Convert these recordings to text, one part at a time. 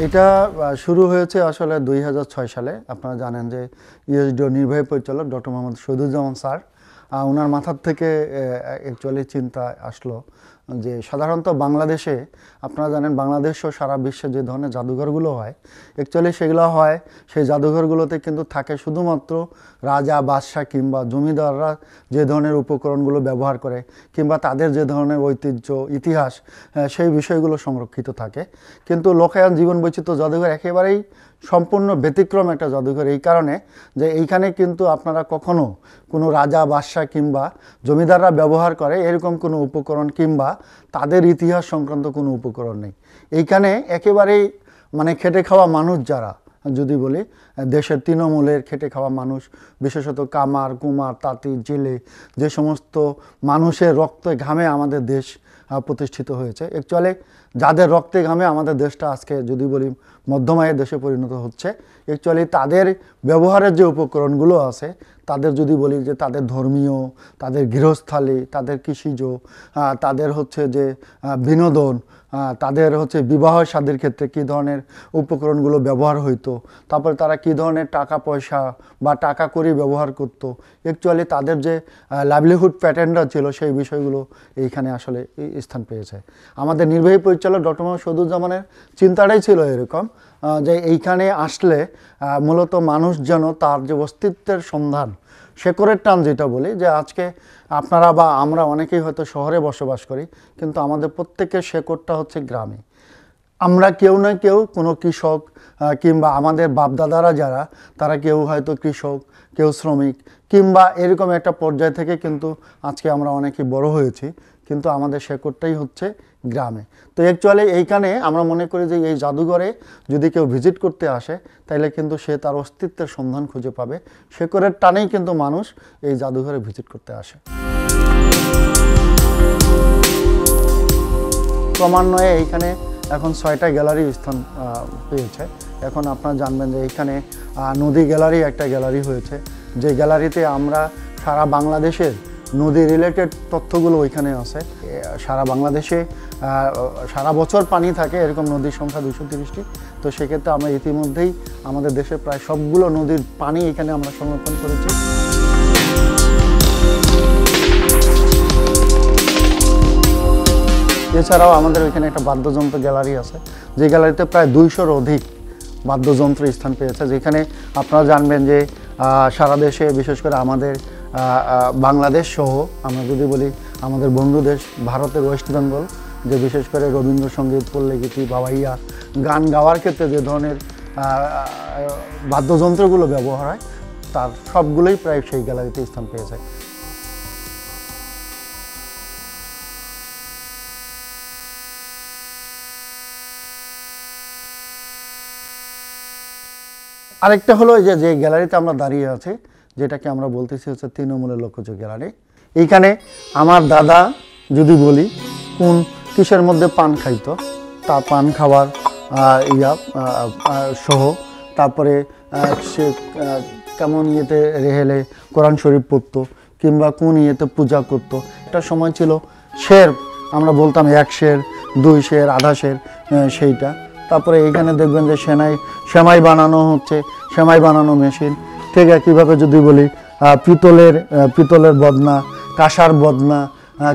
এটা শুরু হয়েছে আসলে 2006 সালে। আপনারা জানেন যে ইউএসডিও নির্বাহী পরিচালক ডক্টর মোহাম্মদ শহীদুজ্জামান স্যার, ওনার মাথার থেকে অ্যাকচুয়ালি চিন্তা আসলো যে সাধারণত বাংলাদেশে, আপনারা জানেন বাংলাদেশও সারা বিশ্বে যে ধরনের জাদুঘরগুলো হয়, অ্যাকচুয়ালি সেগুলো হয় সেই জাদুঘরগুলোতে কিন্তু থাকে শুধুমাত্র রাজা বাদশাহ কিংবা জমিদাররা যে ধরনের উপকরণগুলো ব্যবহার করে কিংবা তাদের যে ধরনের ঐতিহ্য ইতিহাস সেই বিষয়গুলো সংরক্ষিত থাকে। কিন্তু লোকায়ন জীবন বৈচিত্র্য জাদুঘর একেবারেই সম্পূর্ণ ব্যতিক্রম একটা জাদুঘর, এই কারণে যে এইখানে কিন্তু আপনারা কখনো কোনো রাজা বাদশাহ কিংবা জমিদাররা ব্যবহার করে এরকম কোনো উপকরণ কিংবা তাদের ইতিহাস সংক্রান্ত কোনো উপকরণ নেই। এইখানে একেবারেই মানে খেটে খাওয়া মানুষ যারা, যদি বলি দেশের তৃণমূলের খেটে খাওয়া মানুষ, বিশেষত কামার কুমার তাঁতি জেলে, যে সমস্ত মানুষের রক্তে ঘামে আমাদের দেশ প্রতিষ্ঠিত হয়েছে, অ্যাকচুয়ালি যাদের রক্তে ঘামে আমাদের দেশটা আজকে যদি বলি মধ্যমায়ের দেশে পরিণত হচ্ছে, অ্যাকচুয়ালি তাদের ব্যবহারের যে উপকরণগুলো আছে, তাদের যদি বলি যে তাদের ধর্মীয়, তাদের গৃহস্থালী, তাদের কৃষিজ, তাদের হচ্ছে যে বিনোদন, তাদের হচ্ছে বিবাহ শাদীর ক্ষেত্রে কী ধরনের উপকরণগুলো ব্যবহার হইতো, তারপরে তারা কী ধরনের টাকা পয়সা বা টাকা কড়ি ব্যবহার করত, অ্যাকচুয়ালি তাদের যে লাইভলিহুড প্যাটার্নটা ছিল সেই বিষয়গুলো এইখানে আসলে স্থান পেয়েছে। আমাদের নির্বাহী পরিচালক ডক্টর মোহাম্মদ শহীদুজ্জামানের চিন্তাটাই ছিল এরকম যে এইখানে আসলে মূলত মানুষ যেন তার যে অস্তিত্বের সন্ধান, শেকড়ের টান যেটা বলি, যে আজকে আপনারা বা আমরা অনেকেই হয়তো শহরে বসবাস করি, কিন্তু আমাদের প্রত্যেকের শেকড়টা হচ্ছে গ্রামে। আমরা কেউ না কেউ কোনো কৃষক কিংবা আমাদের বাপদাদারা যারা, তারা কেউ হয়তো কৃষক, কেউ শ্রমিক কিংবা এরকম একটা পর্যায় থেকে কিন্তু আজকে আমরা অনেকেই বড় হয়েছি, কিন্তু আমাদের শেকড়টাই হচ্ছে গ্রামে। তো অ্যাকচুয়ালি এইখানে আমরা মনে করি যে এই জাদুঘরে যদি কেউ ভিজিট করতে আসে তাহলে কিন্তু সে তার অস্তিত্বের সন্ধান খুঁজে পাবে। শেকড়ের টানেই কিন্তু মানুষ এই জাদুঘরে ভিজিট করতে আসে। ক্রমান্বয়ে এইখানে এখন 6টা গ্যালারি স্থান পেয়েছে। এখন আপনারা জানবেন যে এইখানে নদী গ্যালারি একটা গ্যালারি হয়েছে, যে গ্যালারিতে আমরা সারা বাংলাদেশের নদী রিলেটেড তথ্যগুলো ওইখানে আছে। সারা বাংলাদেশে সারা বছর পানি থাকে, এরকম নদীর সংখ্যা 230টি। তো সেক্ষেত্রে আমরা ইতিমধ্যেই আমাদের দেশের প্রায় সবগুলো নদীর পানি এখানে আমরা সংরক্ষণ করেছি। এছাড়াও আমাদের ওইখানে একটা বাদ্যযন্ত্র গ্যালারি আছে, যে গ্যালারিতে প্রায় 200-র অধিক বাদ্যযন্ত্র স্থান পেয়েছে, যেখানে আপনারা জানবেন যে সারা দেশে বিশেষ করে আমাদের বাংলাদেশ সহ আমরা যদি বলি আমাদের বন্ধু দেশ ভারতের ওয়েস্ট বেঙ্গল, যে বিশেষ করে রবীন্দ্রসঙ্গীত, পল্লীগীতি, বাবাইয়া গান গাওয়ার ক্ষেত্রে যে ধরনের বাদ্যযন্ত্রগুলো ব্যবহার হয়, তার সবগুলোই প্রায় সেই গ্যালারিতে স্থান পেয়েছে। আরেকটা হলো যে গ্যালারিতে আমরা দাঁড়িয়ে আছি, যেটাকে আমরা বলতেছি হচ্ছে তৃণমূলের লোকজ গ্যালারি। এইখানে আমার দাদা যদি বলি কোন কিসের মধ্যে পান খাইতো, তা পান খাওয়ার সহ, তারপরে সে কেমন ইয়েতে রেহেলে কোরআন শরীফ পড়তো কিংবা কোন ইয়েতে পূজা করতো। একটা সময় ছিল শের, আমরা বলতাম 1 শের 2 শের আধা শের, সেইটা। তারপরে এইখানে দেখবেন যে সেমাই বানানো হচ্ছে, সেমাই বানানো মেশিন। ঠিক কীভাবে যদি বলি পিতলের বদনা, কাঁসার বদনা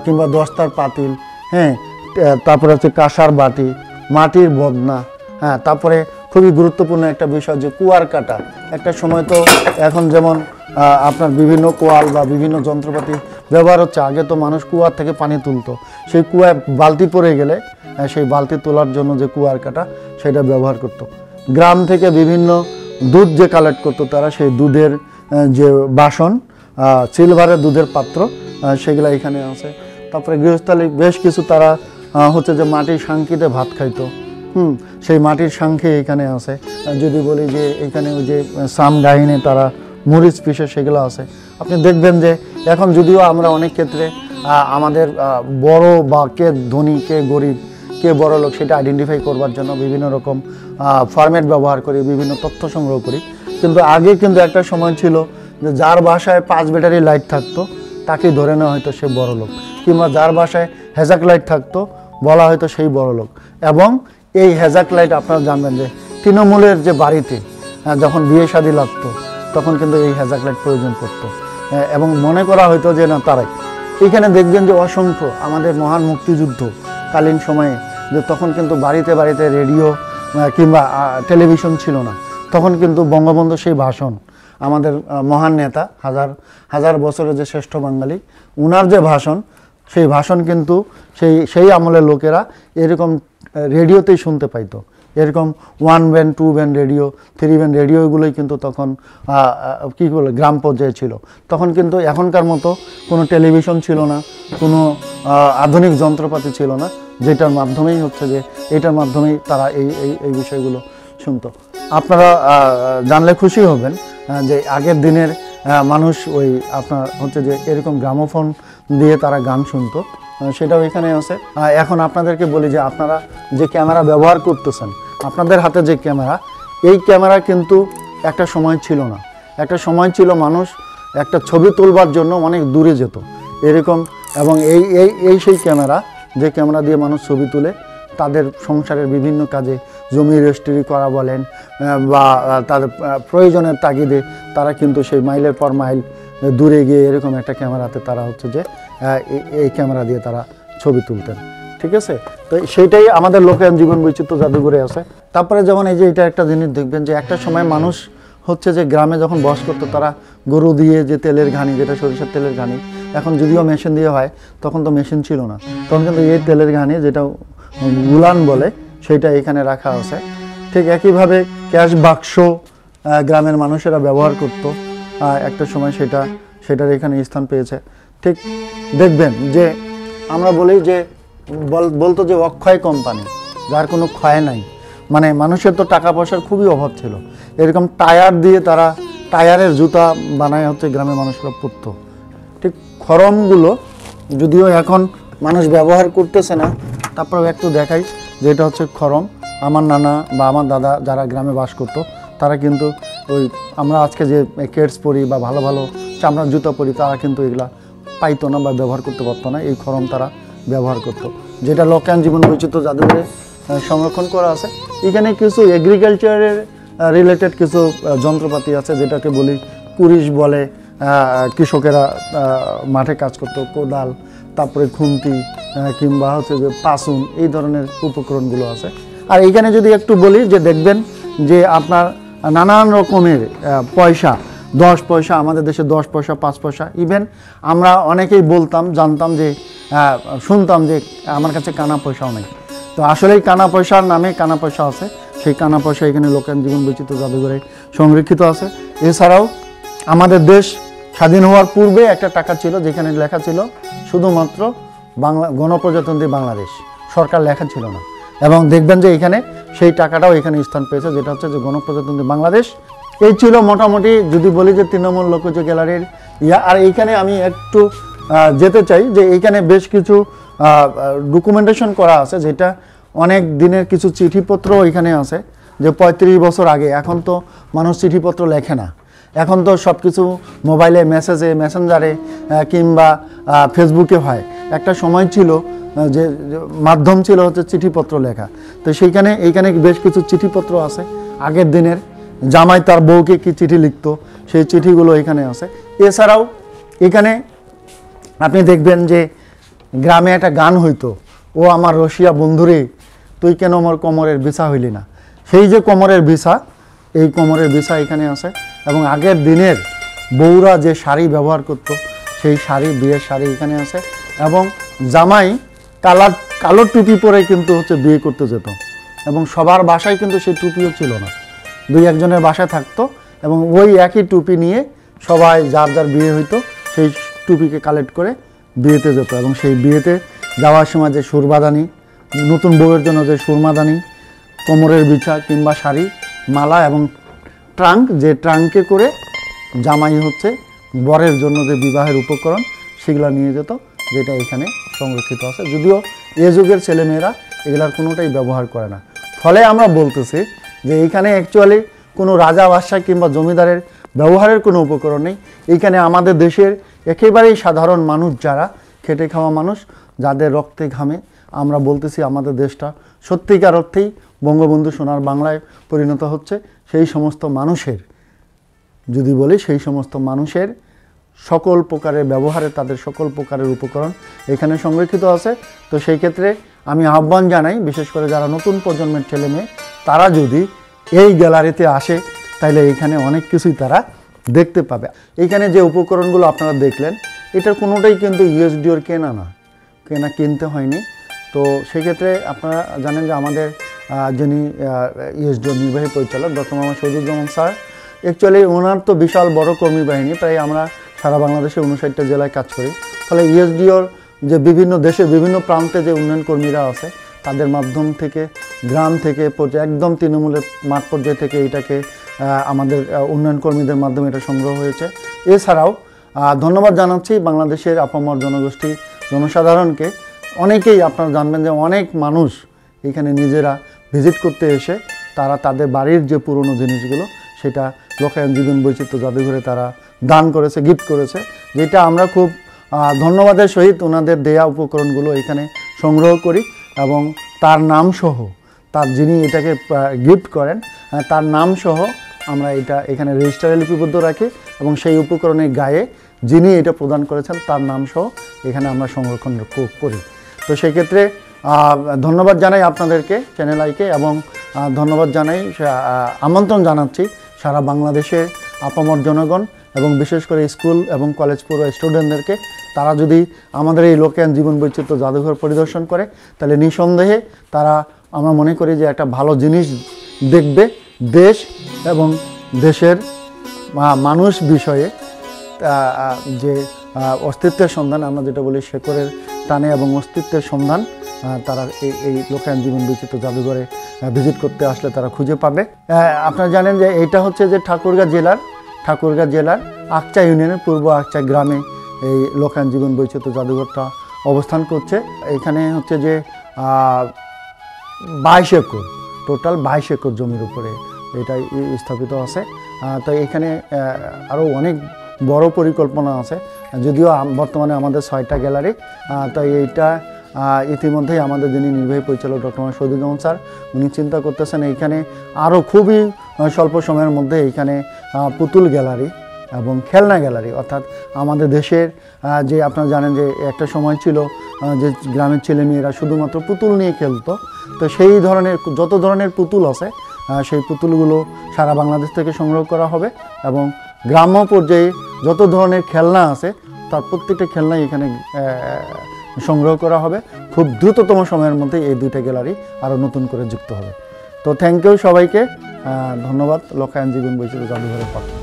কিংবা দস্তার পাতিল, হ্যাঁ, তারপরে হচ্ছে কাঁসার বাটি, মাটির বদনা, হ্যাঁ। তারপরে খুবই গুরুত্বপূর্ণ একটা বিষয় যে কুয়ার কাটা। একটা সময় তো এখন যেমন আপনার বিভিন্ন কোয়াল বা বিভিন্ন যন্ত্রপাতি ব্যবহার হচ্ছে, আগে তো মানুষ কুয়ার থেকে পানি তুলতো, সেই কুয়ায় বালতি পড়ে গেলে সেই বালতি তোলার জন্য যে কুয়ার কাটা সেটা ব্যবহার করত। গ্রাম থেকে বিভিন্ন দুধ যে কালেক্ট করতো তারা, সেই দুধের যে বাসন, সিলভারের দুধের পাত্র, সেগুলো এখানে আছে। তারপরে গৃহস্থালী বেশ কিছু তারা হচ্ছে যে মাটির সাংকিতে ভাত খাইতো, সেই মাটির সাংখে এখানে আছে। যদি বলি যে এখানে ওই যে সাম ডাইনে তারা মরিচ পিসে সেগুলো আছে। আপনি দেখবেন যে এখন যদিও আমরা অনেক ক্ষেত্রে আমাদের বড় বা কে ধনী কে গরিব কে বড় লোক সেটা আইডেন্টিফাই করবার জন্য বিভিন্ন রকম ফরম্যাট ব্যবহার করি, বিভিন্ন তথ্য সংগ্রহ করি, কিন্তু আগে কিন্তু একটা সময় ছিল যে যার বাসায় 5 ব্যাটারি লাইট থাকতো তাকে ধরে নেওয়া হয়তো সে বড় লোক, কিংবা যার বাসায় হ্যাজাক লাইট থাকতো বলা হয়তো সেই বড় লোক। এবং এই হ্যাজাক লাইট আপনারা জানবেন যে তৃণমূলের যে বাড়িতে যখন বিয়ে শাদী লাগতো তখন কিন্তু এই হ্যাজাক লাইট প্রয়োজন পড়তো, এবং মনে করা হয়তো যে না তারাই। এখানে দেখবেন যে অসংখ্য আমাদের মহান মুক্তিযুদ্ধ কালীন সময়ে যে তখন কিন্তু বাড়িতে বাড়িতে রেডিও কিংবা টেলিভিশন ছিল না, তখন কিন্তু বঙ্গবন্ধু সেই ভাষণ, আমাদের মহান নেতা হাজার বছরের যে শ্রেষ্ঠ বাঙালি, উনার যে ভাষণ, সেই ভাষণ কিন্তু সেই আমলের লোকেরা এরকম রেডিওতেই শুনতে পাইতো। এরকম 1 ব্যান্ড 2 ব্যান্ড রেডিও 3 ব্যান্ড রেডিওগুলোই কিন্তু তখন কী বলে গ্রাম পর্যায়ে ছিল। তখন কিন্তু এখনকার মতো কোনো টেলিভিশন ছিল না, কোনো আধুনিক যন্ত্রপাতি ছিল না, যেটার মাধ্যমেই হচ্ছে যে এটার মাধ্যমেই তারা এই বিষয়গুলো শুনতো। আপনারা জানলে খুশি হবেন যে আগের দিনের মানুষ ওই আপনার হচ্ছে যে এরকম গ্রামোফোন দিয়ে তারা গান শুনতো, সেটাও এখানে আছে। এখন আপনাদেরকে বলি যে আপনারা যে ক্যামেরা ব্যবহার করতেছেন, আপনাদের হাতে যে ক্যামেরা, এই ক্যামেরা কিন্তু একটা সময় ছিল না। একটা সময় ছিল মানুষ একটা ছবি তুলবার জন্য অনেক দূরে যেত এরকম, এবং এই সেই ক্যামেরা, যে ক্যামেরা দিয়ে মানুষ ছবি তুলে তাদের সংসারের বিভিন্ন কাজে জমি রেজিস্ট্রি করা বলেন বা তাদের প্রয়োজনের তাগিদে তারা কিন্তু সেই মাইলের পর মাইল দূরে গিয়ে এরকম একটা ক্যামেরাতে তারা হচ্ছে যে এই ক্যামেরা দিয়ে তারা ছবি তুলতেন। ঠিক আছে, তো সেইটাই আমাদের লোকায়ন জীবন বৈচিত্র্য জাদুঘরে আছে। তারপরে যেমন এই যে এটা একটা জিনিস দেখবেন যে একটা সময় মানুষ হচ্ছে যে গ্রামে যখন বস করতো তারা গরু দিয়ে যে তেলের ঘানি, যেটা সরিষার তেলের ঘানি, এখন যদিও মেশিন দিয়ে হয়, তখন তো মেশিন ছিল না, তখন কিন্তু এই তেলের ঘানি যেটা গুলান বলে সেইটা এখানে রাখা আছে। ঠিক একইভাবে ক্যাশ বাক্স গ্রামের মানুষেরা ব্যবহার করতো একটা সময়, সেটার এখানে স্থান পেয়েছে। ঠিক দেখবেন যে আমরা বলি যে বলতো যে অক্ষয় কোম্পানি, যার কোনো ক্ষয় নাই, মানে মানুষের তো টাকা পয়সার খুবই অভাব ছিল, এরকম টায়ার দিয়ে তারা টায়ারের জুতা বানায় হচ্ছে গ্রামের মানুষরা পরতো। ঠিক খড়মগুলো যদিও এখন মানুষ ব্যবহার করতেছে না, তারপরেও একটু দেখাই যে এটা হচ্ছে খড়ম। আমার নানা বা আমার দাদা যারা গ্রামে বাস করতো তারা কিন্তু ওই আমরা আজকে যে কেটস পরি বা ভালো ভালো চামড়ার জুতা পরি, তারা কিন্তু এগুলা পাইতো না বা ব্যবহার করতে পারতো না, এই খড়ম তারা ব্যবহার করতো, যেটা লোকায়ন জীবন বৈচিত্র্য জাদুঘরে সংরক্ষণ করা আছে। এখানে কিছু এগ্রিকালচারের রিলেটেড কিছু যন্ত্রপাতি আছে, যেটাকে বলি কুরিশ বলে, কৃষকেরা মাঠে কাজ করতো, কোদাল, তারপরে খুন্তি কিংবা হচ্ছে যে পাসুন, এই ধরনের উপকরণগুলো আছে। আর এইখানে যদি একটু বলি যে দেখবেন যে আপনার নানান রকমের পয়সা, 10 পয়সা, আমাদের দেশে 10 পয়সা 5 পয়সা, ইভেন আমরা অনেকেই বলতাম, জানতাম যে শুনতাম যে আমার কাছে কানা পয়সাও নেই। তো আসলে কানা পয়সার নামে কানা পয়সা আছে, সেই কানা পয়সা এখানে লোকায়ন জীবন বৈচিত্র্য জাদুঘরে সংরক্ষিত আছে। এছাড়াও আমাদের দেশ স্বাধীন হওয়ার পূর্বে একটা টাকা ছিল যেখানে লেখা ছিল শুধুমাত্র গণপ্রজাতন্ত্রী বাংলাদেশ, সরকার লেখা ছিল না। এবং দেখবেন যে এখানে সেই টাকাটাও এখানে স্থান পেয়েছে, যেটা হচ্ছে যে গণপ্রজাতন্ত্রী বাংলাদেশ। এই ছিল মোটামুটি যদি বলি যে তৃণমূল লোকজ গ্যালারির ইয়া। আর এইখানে আমি একটু যেতে চাই যে এইখানে বেশ কিছু ডকুমেন্টেশন করা আছে, যেটা অনেক দিনের কিছু চিঠিপত্র এখানে আছে, যে 35 বছর আগে। এখন তো মানুষ চিঠিপত্র লেখে না, এখন তো সব কিছু মোবাইলে, মেসেজে, মেসেঞ্জারে কিংবা ফেসবুকে হয়। একটা সময় ছিল যে মাধ্যম ছিল হচ্ছে চিঠিপত্র লেখা। তো এইখানে বেশ কিছু চিঠিপত্র আছে আগের দিনের, জামাই তার বউকে কি চিঠি লিখতো সেই চিঠিগুলো এখানে আছে। এছাড়াও এখানে আপনি দেখবেন যে গ্রামে একটা গান হইতো, ও আমার রসিয়া বন্ধুরে তুই কেন আমার কোমরের বিছা হইলি না। সেই যে কোমরের বিছা, এই কোমরের বিছা এখানে আছে। এবং আগের দিনের বউরা যে শাড়ি ব্যবহার করত, সেই শাড়ি, বিয়ের শাড়ি এখানে আছে। এবং জামাই কালো টুপি পরে কিন্তু হচ্ছে বিয়ে করতে যেত, এবং সবার বাসায় কিন্তু সেই টুপিও ছিল না, 2-1 জনের বাসায় থাকতো, এবং ওই একই টুপি নিয়ে সবাই যার যার বিয়ে হইতো সেই টুপিকে কালেক্ট করে বিয়েতে যেত এবং সেই বিয়েতে যাওয়ার সময় যে সুরবাদানি, নতুন বউয়ের জন্য যে সুরমাদানি, কোমরের বিছা কিংবা শাড়ি, মালা এবং ট্রাঙ্ক, যে ট্রাঙ্কে করে জামাই হচ্ছে বরের জন্য যে বিবাহের উপকরণ সেগুলো নিয়ে যেত, যেটা এখানে সংরক্ষিত আছে। যদিও এ যুগের ছেলেমেয়েরা এগুলার কোনোটাই ব্যবহার করে না। ফলে আমরা বলতেছি যে এইখানে অ্যাকচুয়ালি কোনো রাজা বাদশাহ কিংবা জমিদারের ব্যবহারের কোনো উপকরণ নেই। এইখানে আমাদের দেশের একেবারেই সাধারণ মানুষ, যারা খেটে খাওয়া মানুষ, যাদের রক্তে ঘামে আমরা বলতেছি আমাদের দেশটা সত্যিকার অর্থেই বঙ্গবন্ধু সোনার বাংলায় পরিণত হচ্ছে, সেই সমস্ত মানুষের, যদি বলি সেই সমস্ত মানুষের সকল প্রকারের ব্যবহারে তাদের সকল প্রকারের উপকরণ এখানে সংরক্ষিত আছে। তো সেই ক্ষেত্রে আমি আহ্বান জানাই, বিশেষ করে যারা নতুন প্রজন্মের ছেলে মেয়ে, তারা যদি এই গ্যালারিতে আসে তাহলে এখানে অনেক কিছুই তারা দেখতে পাবে। এইখানে যে উপকরণগুলো আপনারা দেখলেন, এটার কোনোটাই কিন্তু ইউএসডিওর কিনতে হয়নি। তো সেক্ষেত্রে আপনারা জানেন যে আমাদের যিনি ইউএসডিওর নির্বাহী পরিচালক doctor Mohammad Shahiduzzaman sir, actually ওনার তো বিশাল বড় কর্মী বাহিনী, প্রায় আমরা সারা বাংলাদেশে 59টা জেলায় কাজ করি। ফলে ইউএসডিওর যে বিভিন্ন দেশের বিভিন্ন প্রান্তে যে উন্নয়ন কর্মীরা আছে, তাদের মাধ্যম থেকে, গ্রাম থেকে একদম তৃণমূলের মাঠ পর্যায় থেকে এটাকে আমাদের উন্নয়ন কর্মীদের মাধ্যমে এটা সংগ্রহ হয়েছে। এছাড়াও ধন্যবাদ জানাচ্ছি বাংলাদেশের আপামর জনগোষ্ঠী, জনসাধারণকে। অনেকেই আপনারা জানবেন যে অনেক মানুষ এখানে নিজেরা ভিজিট করতে এসে তারা তাদের বাড়ির যে পুরনো জিনিসগুলো সেটা লোকায়ন জীবন বৈচিত্র্য জাদুঘরে তারা দান করেছে, গিফট করেছে, যেটা আমরা খুব ধন্যবাদের সহিত ওনাদের দেয়া উপকরণগুলো এখানে সংগ্রহ করি এবং তার নাম সহ, তার যিনি এটাকে গিফট করেন তার নাম সহ আমরা এটা এখানে রেজিস্টারে লিপিবদ্ধ রাখি এবং সেই উপকরণের গায়ে যিনি এটা প্রদান করেছেন তার নাম সহ এখানে আমরা সংরক্ষণ করি। তো সেই ক্ষেত্রে ধন্যবাদ জানাই আপনাদেরকে, চ্যানেল আইকে, এবং ধন্যবাদ জানাই, আমন্ত্রণ জানাচ্ছি সারা বাংলাদেশের আপামর জনগণ এবং বিশেষ করে স্কুল এবং কলেজ পড়ুয়া স্টুডেন্টদেরকে। তারা যদি আমাদের এই লোকায়ন জীবন বৈচিত্র্য জাদুঘর পরিদর্শন করে তাহলে নিঃসন্দেহে তারা, আমরা মনে করি যে একটা ভালো জিনিস দেখবে। দেশ এবং দেশের মানুষ বিষয়ে যে অস্তিত্বের সন্ধান, আমরা যেটা বলি শেকড়ের টানে এবং অস্তিত্বের সন্ধান, তারা এই লোকায়ন জীবন বৈচিত্র্য জাদুঘরে ভিজিট করতে আসলে তারা খুঁজে পাবে। আপনারা জানেন যে এটা হচ্ছে যে ঠাকুরগাঁ জেলার আকচা ইউনিয়নের পূর্ব আকচা গ্রামে এই লোকায়ন জীবন বৈচিত্র্য জাদুঘরটা অবস্থান করছে। এখানে হচ্ছে যে 22 একর, টোটাল 22 একর জমির উপরে এটা স্থাপিত আছে। তো এখানে আরও অনেক বড় পরিকল্পনা আছে, যদিও বর্তমানে আমাদের 6টা গ্যালারি। তাই এইটা ইতিমধ্যেই আমাদের যিনি নির্বাহী পরিচালক ডক্টর মোহাম্মদ শহীদুজ্জামান স্যার, উনি চিন্তা করতেছেন এইখানে আরও খুবই স্বল্প সময়ের মধ্যে এইখানে পুতুল গ্যালারি এবং খেলনা গ্যালারি, অর্থাৎ আমাদের দেশের যে আপনারা জানেন যে একটা সময় ছিল যে গ্রামের ছেলেমেয়েরা শুধুমাত্র পুতুল নিয়ে খেলতো। তো সেই ধরনের যত ধরনের পুতুল আছে সেই পুতুলগুলো সারা বাংলাদেশ থেকে সংগ্রহ করা হবে এবং গ্রাম্য পর্যায়ে যত ধরনের খেলনা আছে তার প্রত্যেকটা খেলনাই এখানে সংগ্রহ করা হবে। খুব দ্রুততম সময়ের মধ্যে এই 2টা গ্যালারি আরও নতুন করে যুক্ত হবে। তো থ্যাংক ইউ সবাইকে, ধন্যবাদ লোকায়ন জীবন বৈচিত্র্য জাদুঘরের পক্ষে।